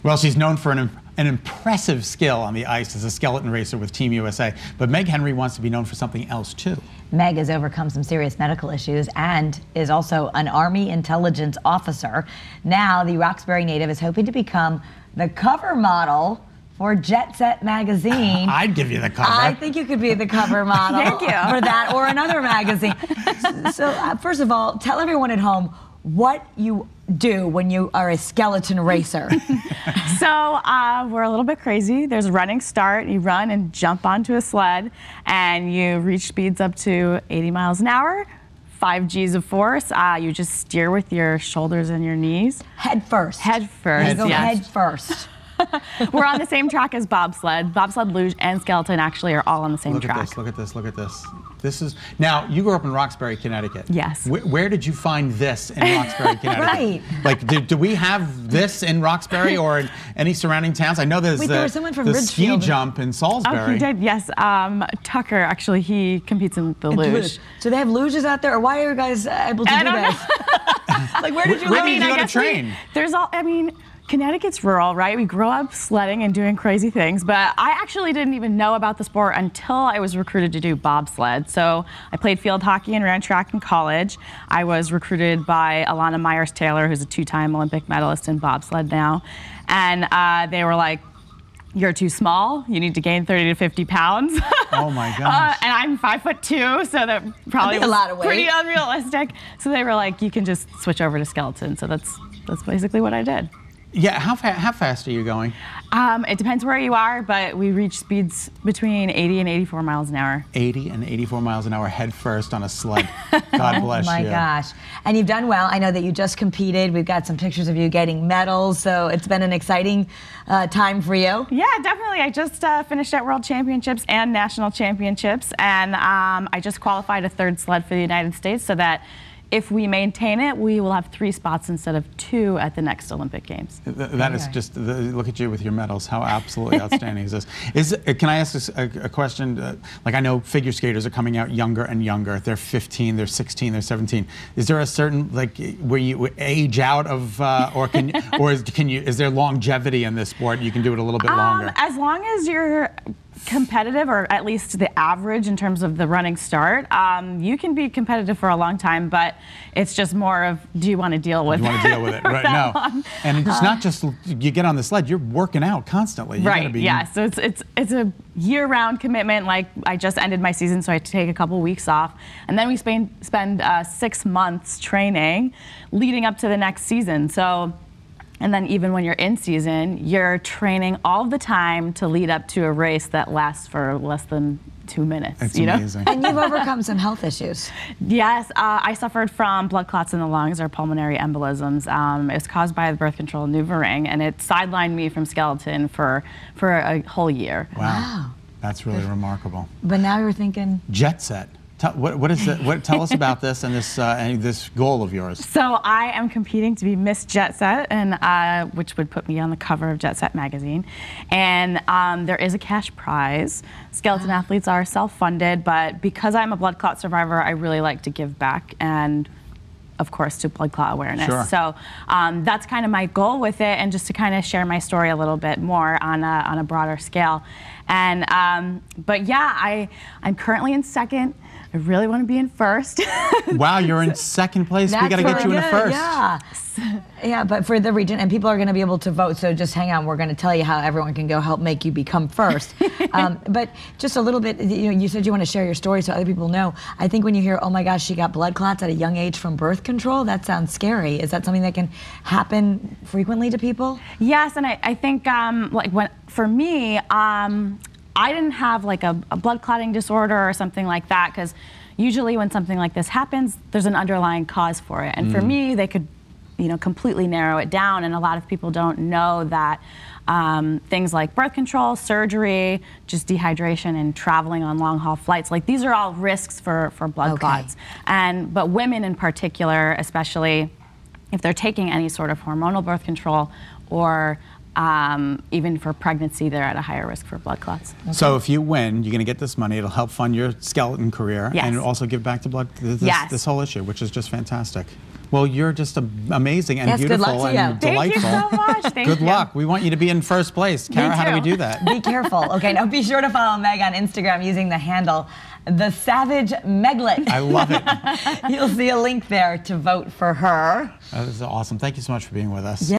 Well, she's known for an impressive skill on the ice as a skeleton racer with Team USA, but Meg Henry wants to be known for something else too. Meg has overcome some serious medical issues and is also an Army intelligence officer. Now, the Roxbury native is hoping to become the cover model for Jet Set magazine. I'd give you the cover. I think you could be the cover model Thank you. for that or another magazine. So, first of all, tell everyone at home what you do when you are a skeleton racer. So we're a little bit crazy. There's a running start. You run and jump onto a sled, and you reach speeds up to 80 miles an hour, 5 G's of force. You just steer with your shoulders and your knees. Head first. Head first, Go yes. head first. We're on the same track as bobsled. Bobsled, luge, and skeleton actually are all on the same track. Look at this, look at this. This is, now, you grew up in Roxbury, Connecticut. Yes. Where did you find this in Roxbury, Connecticut? Right. Like, do we have this in Roxbury or in any surrounding towns? I know there's Wait, there was someone from the ski Ridgefield. jump in Salisbury. Oh, he did, yes. Tucker, actually, he competes in the luge. So they have luges out there, or why are you guys able to do this? Like, where did you Where learn? did you go to guess train? Connecticut's rural, right? We grow up sledding and doing crazy things, but I actually didn't even know about the sport until I was recruited to do bobsled. So I played field hockey and ran track in college. I was recruited by Alana Myers-Taylor, who's a 2-time Olympic medalist in bobsled now. And they were like, "You're too small. You need to gain 30 to 50 pounds. Oh my gosh. And I'm 5'2", so that probably That's a was lot of weight. pretty unrealistic. So they were like, "You can just switch over to skeleton." So that's basically what I did. Yeah, how fast are you going? It depends where you are, but we reach speeds between 80 and 84 miles an hour. 80 and 84 miles an hour head first on a sled. God bless you. Oh my gosh. And you've done well. I know that you just competed. We've got some pictures of you getting medals, so it's been an exciting time for you. Yeah, definitely. I just finished at World Championships and National Championships, and I just qualified a 3rd sled for the United States so that if we maintain it, we will have 3 spots instead of 2 at the next Olympic Games. That is just, look at you with your medals. How absolutely outstanding is this? Can I ask a question? Like, I know figure skaters are coming out younger and younger. They're 15, they're 16, they're 17. Is there a certain, like, where you age out of, or is there longevity in this sport? You can do it a little bit longer? As long as you're competitive, or at least the average in terms of the running start, you can be competitive for a long time, but it's just more of, do you want to deal with it? You want to deal with it, right? No. And it's not just you get on the sled, you're working out constantly. You right, yeah, so it's a year-round commitment. Like, I just ended my season, so I had to take a couple weeks off, and then we spend 6 months training leading up to the next season. So, and then even when you're in season, you're training all the time to lead up to a race that lasts for less than 2 minutes. It's amazing. And you've overcome some health issues. Yes, I suffered from blood clots in the lungs, or pulmonary embolisms. It was caused by the birth control NuvaRing, and it sidelined me from skeleton for a whole year. Wow. That's really remarkable. But now you're thinking Jet Set. What is it? Tell us about this and this goal of yours. So I am competing to be Miss Jet Set, and which would put me on the cover of Jet Set magazine. And there is a cash prize. Skeleton athletes are self-funded, but because I'm a blood clot survivor, I really like to give back, and of course, to blood clot awareness. Sure. So that's kind of my goal with it, and just to kind of share my story a little bit more on a broader scale. And but yeah, I'm currently in 2nd. I really want to be in 1st. Wow, you're in 2nd place. We got to get you in a 1st. Yeah. Yeah, but for the region, and people are going to be able to vote, so just hang on. We're going to tell you how everyone can go help make you become 1st. But just a little bit, you said you want to share your story so other people know. I think when you hear, oh my gosh, she got blood clots at a young age from birth control, that sounds scary. Is that something that can happen frequently to people? Yes, and I think for me, I didn't have like a blood clotting disorder or something like that, because usually when something like this happens, there's an underlying cause for it. And for me, they could, completely narrow it down. And a lot of people don't know that things like birth control, surgery, just dehydration, and traveling on long-haul flights, like, these are all risks for blood clots. But women in particular, especially if they're taking any sort of hormonal birth control, or even for pregnancy, they're at a higher risk for blood clots. So if you win, you're going to get this money. It'll help fund your skeleton career, yes, and also give back to this whole issue, which is just fantastic. Well, you're just amazing and Yes, good luck beautiful to you. and Thank delightful. you so much. Thank Good you. luck. We want you to be in first place. Kara, how do we too. do that? Be careful. Okay, now be sure to follow Meg on Instagram using the handle The Savage Meglet. I love it. You'll see a link there to vote for her. That is awesome. Thank you so much for being with us.